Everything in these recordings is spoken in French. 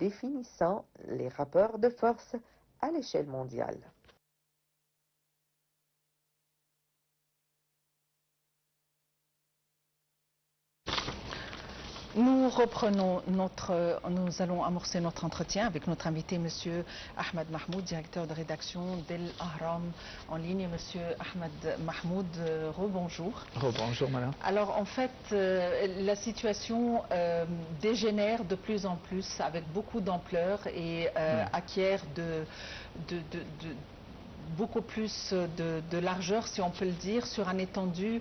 définissant les rapports de force à l'échelle mondiale. Nous allons amorcer notre entretien avec notre invité, M. Ahmed Mahmoud, directeur de rédaction d'El Ahram en ligne. Monsieur Ahmed Mahmoud, rebonjour. Rebonjour, madame. Alors, en fait, la situation dégénère de plus en plus avec beaucoup d'ampleur et acquiert beaucoup plus de largeur, si on peut le dire, sur un étendue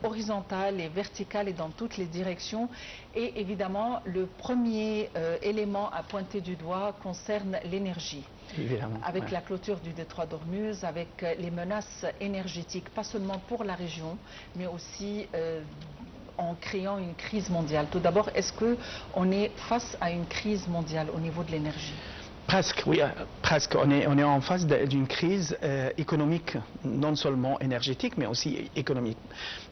horizontale et verticale et dans toutes les directions. Et évidemment, le premier élément à pointer du doigt concerne l'énergie. Évidemment. Avec la clôture du détroit d'Ormuz, avec les menaces énergétiques, pas seulement pour la région, mais aussi en créant une crise mondiale. Tout d'abord, est-ce qu'on est face à une crise mondiale au niveau de l'énergie ? Presque, oui, presque. On est en face d'une crise économique, non seulement énergétique, mais aussi économique.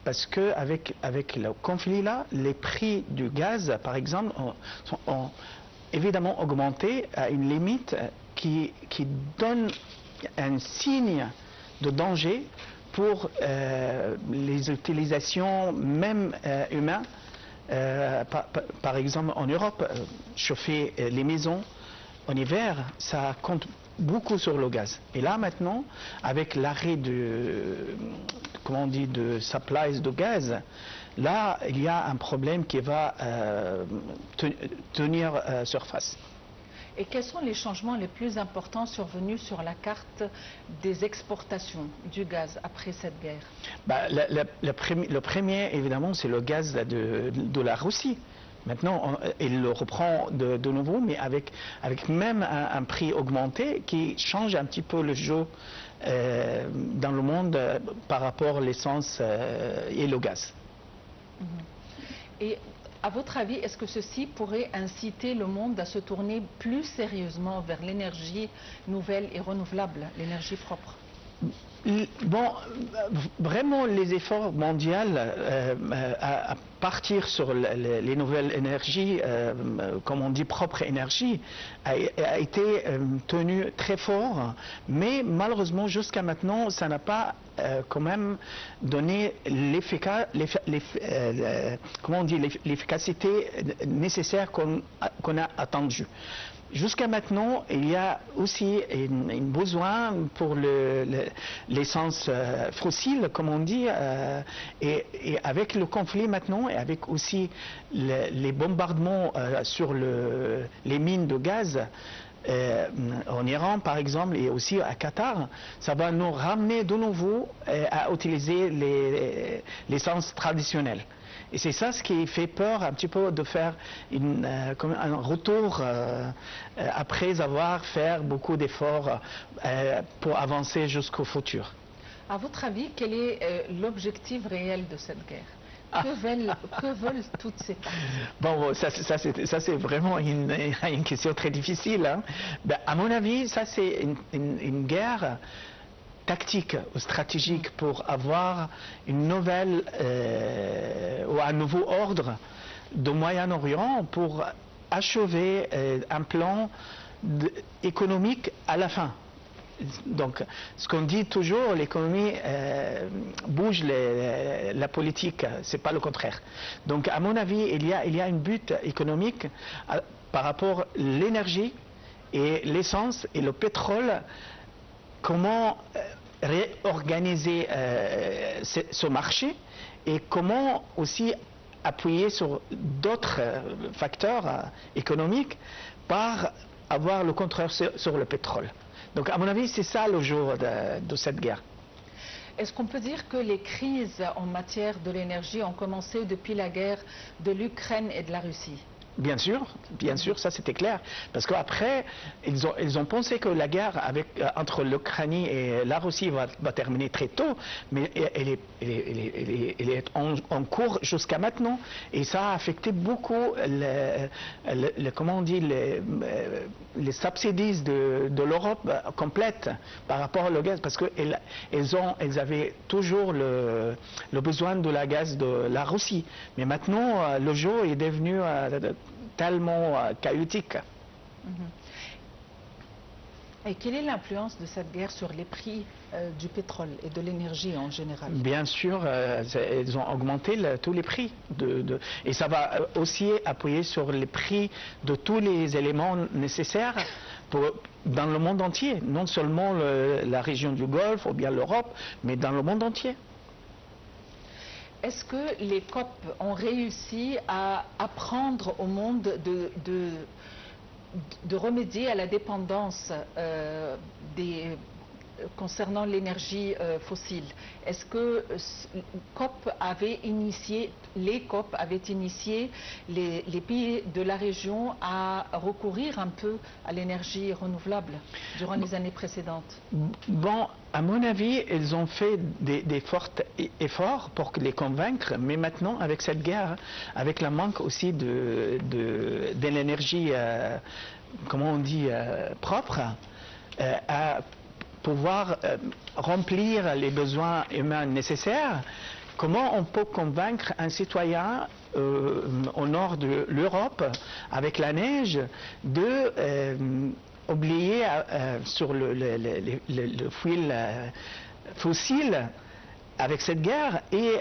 Parce que avec le conflit là, les prix du gaz, par exemple, ont évidemment augmenté à une limite qui donne un signe de danger pour les utilisations même humaines. Par exemple, en Europe, chauffer les maisons en hiver, ça compte beaucoup sur le gaz. Et là maintenant, avec l'arrêt de supplies de gaz, là il y a un problème qui va tenir surface. Et quels sont les changements les plus importants survenus sur la carte des exportations du gaz après cette guerre? Le premier, évidemment, c'est le gaz de la Russie. Maintenant, il le reprend de nouveau, mais avec même un prix augmenté qui change un petit peu le jeu dans le monde par rapport à l'essence et le gaz. Et à votre avis, est-ce que ceci pourrait inciter le monde à se tourner plus sérieusement vers l'énergie nouvelle et renouvelable, l'énergie propre? Bon, vraiment les efforts mondiaux à partir sur les nouvelles énergies, comme on dit propre énergie, a été tenu très fort, mais malheureusement jusqu'à maintenant ça n'a pas quand même donné l'efficacité nécessaire qu'on a attendue. Jusqu'à maintenant, il y a aussi un besoin pour l'essence fossile, comme on dit, et avec le conflit maintenant, et avec aussi les bombardements sur les mines de gaz, en Iran par exemple et aussi à Qatar, ça va nous ramener de nouveau à utiliser l'essence traditionnelle. Et c'est ça ce qui fait peur un petit peu de faire un retour après avoir fait beaucoup d'efforts pour avancer jusqu'au futur. À votre avis, quel est l'objectif réel de cette guerre? Que veulent toutes ces parties? Bon, ça c'est vraiment une question très difficile. Hein. À mon avis, ça c'est une guerre tactique ou stratégique pour avoir une nouvelle ou un nouveau ordre du Moyen-Orient pour achever un plan économique à la fin. Donc, ce qu'on dit toujours, l'économie bouge la politique, c'est pas le contraire. Donc, à mon avis, il y a une but économique par rapport à l'énergie et l'essence et le pétrole. Comment réorganiser ce marché et comment aussi appuyer sur d'autres facteurs économiques par avoir le contrôle sur le pétrole. Donc à mon avis, c'est ça le jour de cette guerre. Est-ce qu'on peut dire que les crises en matière de l'énergie ont commencé depuis la guerre de l'Ukraine et de la Russie? Bien sûr, ça c'était clair. Parce qu'après, ils ont pensé que la guerre entre l'Ukraine et la Russie va terminer très tôt, mais elle est en cours jusqu'à maintenant. Et ça a affecté beaucoup comment on dit, les subsidies de l'Europe complète par rapport au gaz. Parce qu'elles avaient toujours le besoin de la gaz de la Russie. Mais maintenant, le jeu est devenu tellement chaotique. Et quelle est l'influence de cette guerre sur les prix du pétrole et de l'énergie en général? Bien sûr, ils ont augmenté tous les prix. Et ça va aussi appuyer sur les prix de tous les éléments nécessaires dans le monde entier. Non seulement la région du Golfe ou bien l'Europe, mais dans le monde entier. Est-ce que les COP ont réussi à apprendre au monde de remédier à la dépendance concernant l'énergie fossile? Est-ce que les COP avaient initié les pays de la région à recourir un peu à l'énergie renouvelable durant les années précédentes? Bon, à mon avis, ils ont fait des forts efforts pour les convaincre, mais maintenant, avec cette guerre, avec le manque aussi de l'énergie, comment on dit, propre, à pouvoir remplir les besoins humains nécessaires, comment on peut convaincre un citoyen au nord de l'Europe, avec la neige, de oublier sur le fil fossile avec cette guerre et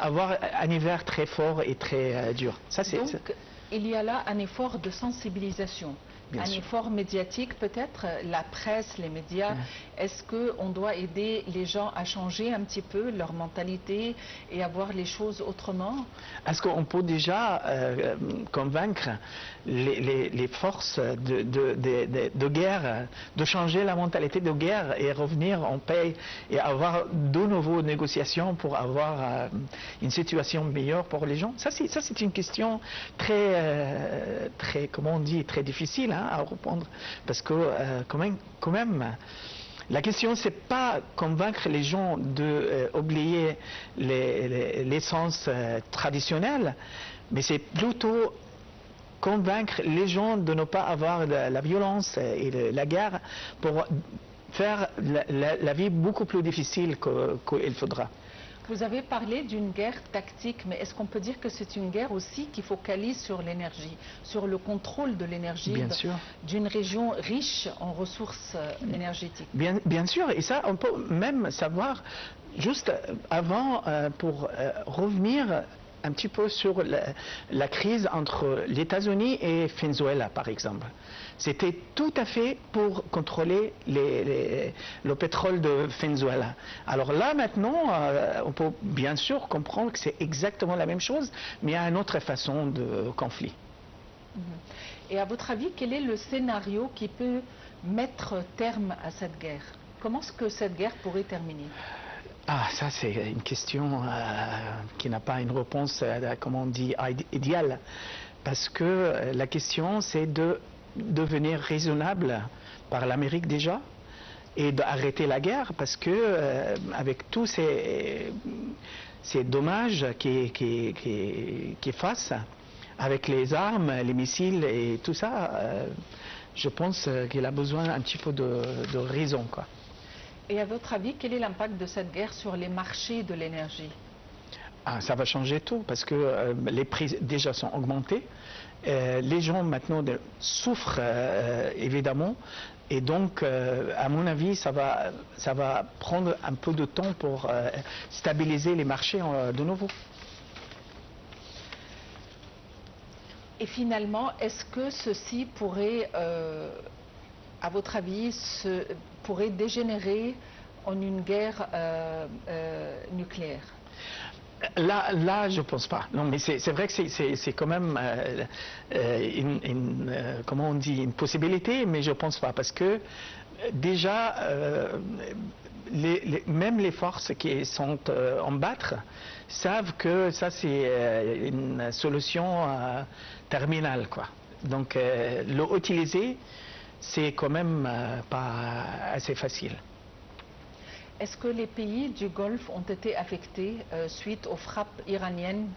avoir un hiver très fort et très dur. Donc, il y a là un effort de sensibilisation. Bien sûr. Effort médiatique peut-être, la presse, les médias. Est-ce qu'on doit aider les gens à changer un petit peu leur mentalité et à voir les choses autrement? Est-ce qu'on peut déjà convaincre les forces de guerre de changer la mentalité de guerre et revenir en paix et avoir de nouveaux négociations pour avoir une situation meilleure pour les gens? Ça c'est une question très, comment on dit, très difficile à répondre, parce que quand même la question c'est pas convaincre les gens d'oublier l'essence traditionnelle, mais c'est plutôt convaincre les gens de ne pas avoir la violence et la guerre pour faire la vie beaucoup plus difficile qu'il faudra. Vous avez parlé d'une guerre tactique, mais est-ce qu'on peut dire que c'est une guerre aussi qui focalise sur l'énergie, sur le contrôle de l'énergie d'une région riche en ressources énergétiques? Bien sûr, et ça on peut même savoir juste avant pour revenir un petit peu sur la crise entre les États-Unis et Venezuela, par exemple. C'était tout à fait pour contrôler le pétrole de Venezuela. Alors là, maintenant, on peut bien sûr comprendre que c'est exactement la même chose, mais à une autre façon de conflit. Et à votre avis, quel est le scénario qui peut mettre terme à cette guerre? Comment est-ce que cette guerre pourrait terminer? Ah, ça c'est une question qui n'a pas une réponse, comment on dit, idéale. Parce que la question c'est de devenir raisonnable par l'Amérique déjà et d'arrêter la guerre, parce que avec tous ces dommages qui fassent, avec les armes, les missiles et tout ça, je pense qu'il a besoin un petit peu de raison, quoi. Et à votre avis, quel est l'impact de cette guerre sur les marchés de l'énergie? Ça va changer tout, parce que les prix déjà sont augmentés. Les gens maintenant souffrent évidemment, et donc à mon avis ça va prendre un peu de temps pour stabiliser les marchés de nouveau. Et finalement, est-ce que ceci pourrait, à votre avis, pourrait dégénérer en une guerre nucléaire? Là, je pense pas. Non, mais c'est vrai que c'est quand même comment on dit, une possibilité, mais je pense pas, parce que déjà même les forces qui sont en battre savent que ça c'est une solution terminale, quoi. Donc l'utiliser, c'est quand même pas assez facile. Est-ce que les pays du Golfe ont été affectés suite aux frappes iraniennes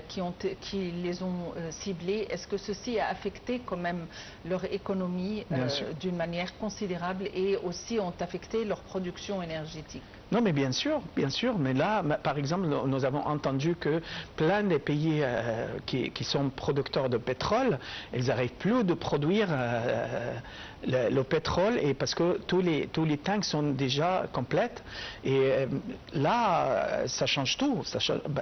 qui les ont ciblés? Est-ce que ceci a affecté quand même leur économie d'une manière considérable et aussi ont affecté leur production énergétique? Non, mais bien sûr, mais là, par exemple, nous avons entendu que plein de pays qui sont producteurs de pétrole, ils n'arrivent plus de produire le pétrole, et parce que tous les tanks sont déjà complets. Et là, ça change tout,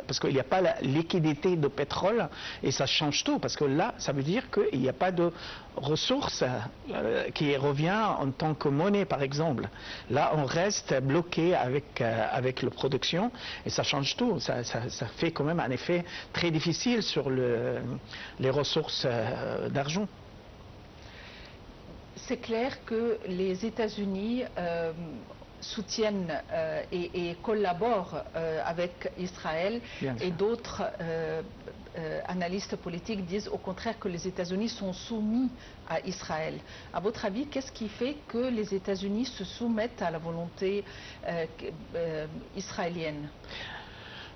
parce qu'il n'y a pas la liquidité de pétrole, et ça change tout, parce que là, ça veut dire qu'il n'y a pas de ressources qui revient en tant que monnaie, par exemple. Là, on reste bloqué avec la production, et ça change tout. Ça fait quand même un effet très difficile sur les ressources d'argent. C'est clair que les États-Unis soutiennent et collaborent avec Israël, et d'autres analystes politiques disent au contraire que les États-Unis sont soumis à Israël. À votre avis, qu'est-ce qui fait que les États-Unis se soumettent à la volonté israélienne?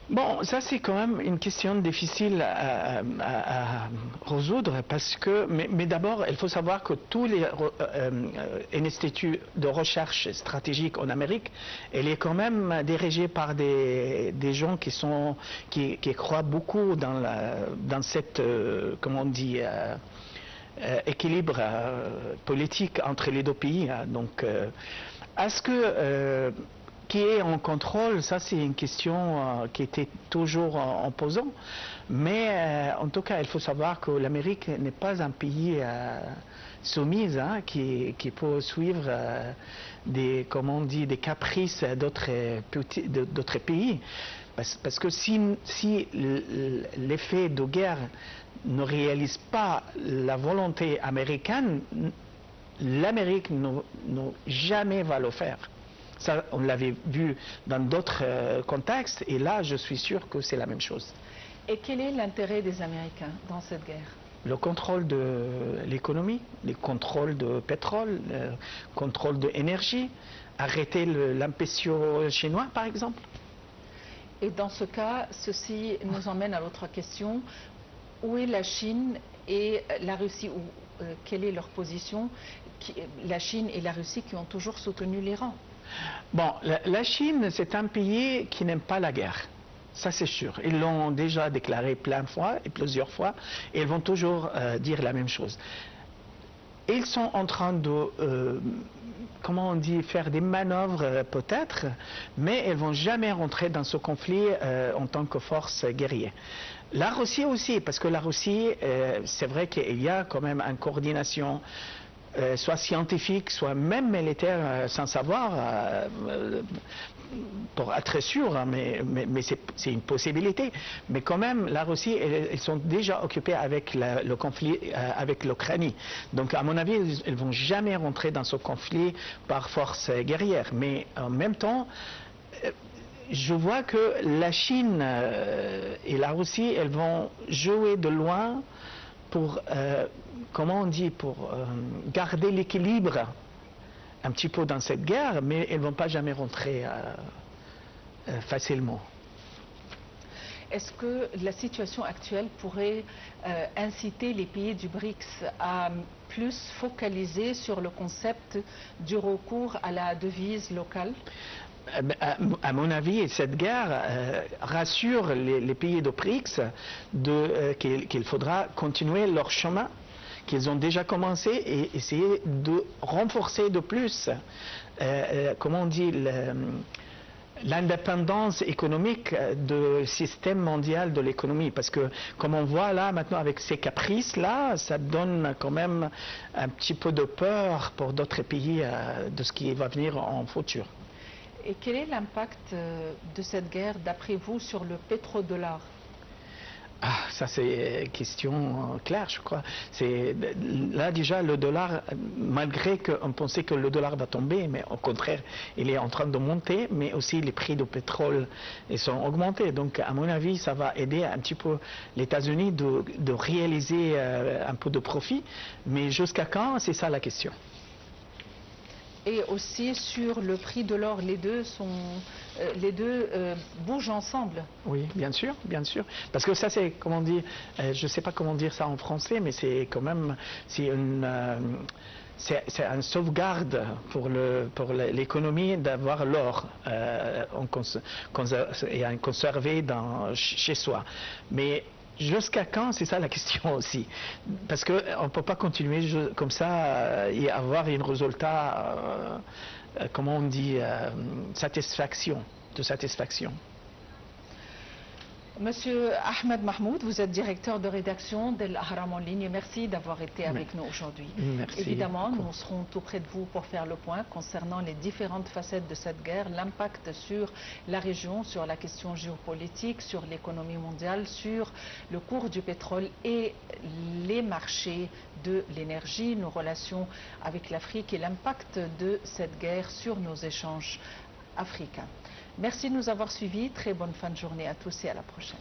Bon, ça c'est quand même une question difficile à résoudre, parce que, mais d'abord, il faut savoir que tous les instituts de recherche stratégique en Amérique, elle est quand même dirigée par des gens qui croient beaucoup dans cette, comment on dit, équilibre politique entre les deux pays. Donc, est-ce que qui est en contrôle, ça c'est une question qui était toujours en posant. Mais en tout cas, il faut savoir que l'Amérique n'est pas un pays soumis, qui peut suivre des caprices d'autres pays. Parce que si l'effet de guerre ne réalise pas la volonté américaine, l'Amérique ne jamais va le faire. Ça, on l'avait vu dans d'autres contextes, et là, je suis sûr que c'est la même chose. Et quel est l'intérêt des Américains dans cette guerre? Le contrôle de l'économie, le contrôle de pétrole, le contrôle de l'énergie, arrêter l'império chinois, par exemple. Et dans ce cas, ceci nous emmène à l'autre question. Où est la Chine et la Russie? Quelle est leur position? La Chine et la Russie qui ont toujours soutenu l'Iran. Bon, la Chine, c'est un pays qui n'aime pas la guerre. Ça, c'est sûr. Ils l'ont déjà déclaré plusieurs fois, et ils vont toujours dire la même chose. Ils sont en train de, comment on dit, faire des manœuvres peut-être, mais ils ne vont jamais rentrer dans ce conflit en tant que force guerrière. La Russie aussi, parce que la Russie, c'est vrai qu'il y a quand même une coordination, soit scientifique, soit même militaire, sans savoir, pour être sûr, mais c'est une possibilité. Mais quand même, la Russie, ils sont déjà occupés avec le conflit avec l'Ukraine. Donc, à mon avis, ils ne vont jamais rentrer dans ce conflit par force guerrière. Mais en même temps, je vois que la Chine et la Russie, elles vont jouer de loin pour, comment on dit, pour garder l'équilibre un petit peu dans cette guerre, mais elles ne vont pas jamais rentrer facilement. Est-ce que la situation actuelle pourrait inciter les pays du BRICS à plus focaliser sur le concept du recours à la devise locale? À mon avis, cette guerre rassure les pays de BRICS qu'il faudra continuer leur chemin qu'ils ont déjà commencé et essayer de renforcer de plus, comment on dit, l'indépendance économique du système mondial de l'économie. Parce que, comme on voit là, maintenant, avec ces caprices-là, ça donne quand même un petit peu de peur pour d'autres pays de ce qui va venir en futur. Et quel est l'impact de cette guerre, d'après vous, sur le pétrodollar? Ah, ça c'est une question claire, je crois. Là déjà, le dollar, malgré qu'on pensait que le dollar va tomber, mais au contraire, il est en train de monter, mais aussi les prix du pétrole ils sont augmentés. Donc, à mon avis, ça va aider un petit peu les États-Unis de réaliser un peu de profit. Mais jusqu'à quand, c'est ça la question. Et aussi sur le prix de l'or, les deux bougent ensemble. Oui, bien sûr, bien sûr. Parce que ça, c'est, comment dire, je ne sais pas comment dire ça en français, mais c'est quand même, c'est c'est une sauvegarde pour l'économie d'avoir l'or conservé chez soi. Mais jusqu'à quand, c'est ça la question aussi. Parce qu'on ne peut pas continuer comme ça et avoir un résultat, comment on dit, de satisfaction. Monsieur Ahmed Mahmoud, vous êtes directeur de rédaction d'El Ahram en ligne. Merci d'avoir été avec nous aujourd'hui. Évidemment, nous serons tout près de vous pour faire le point concernant les différentes facettes de cette guerre, l'impact sur la région, sur la question géopolitique, sur l'économie mondiale, sur le cours du pétrole et les marchés de l'énergie, nos relations avec l'Afrique et l'impact de cette guerre sur nos échanges africains. Merci de nous avoir suivis. Très bonne fin de journée à tous et à la prochaine.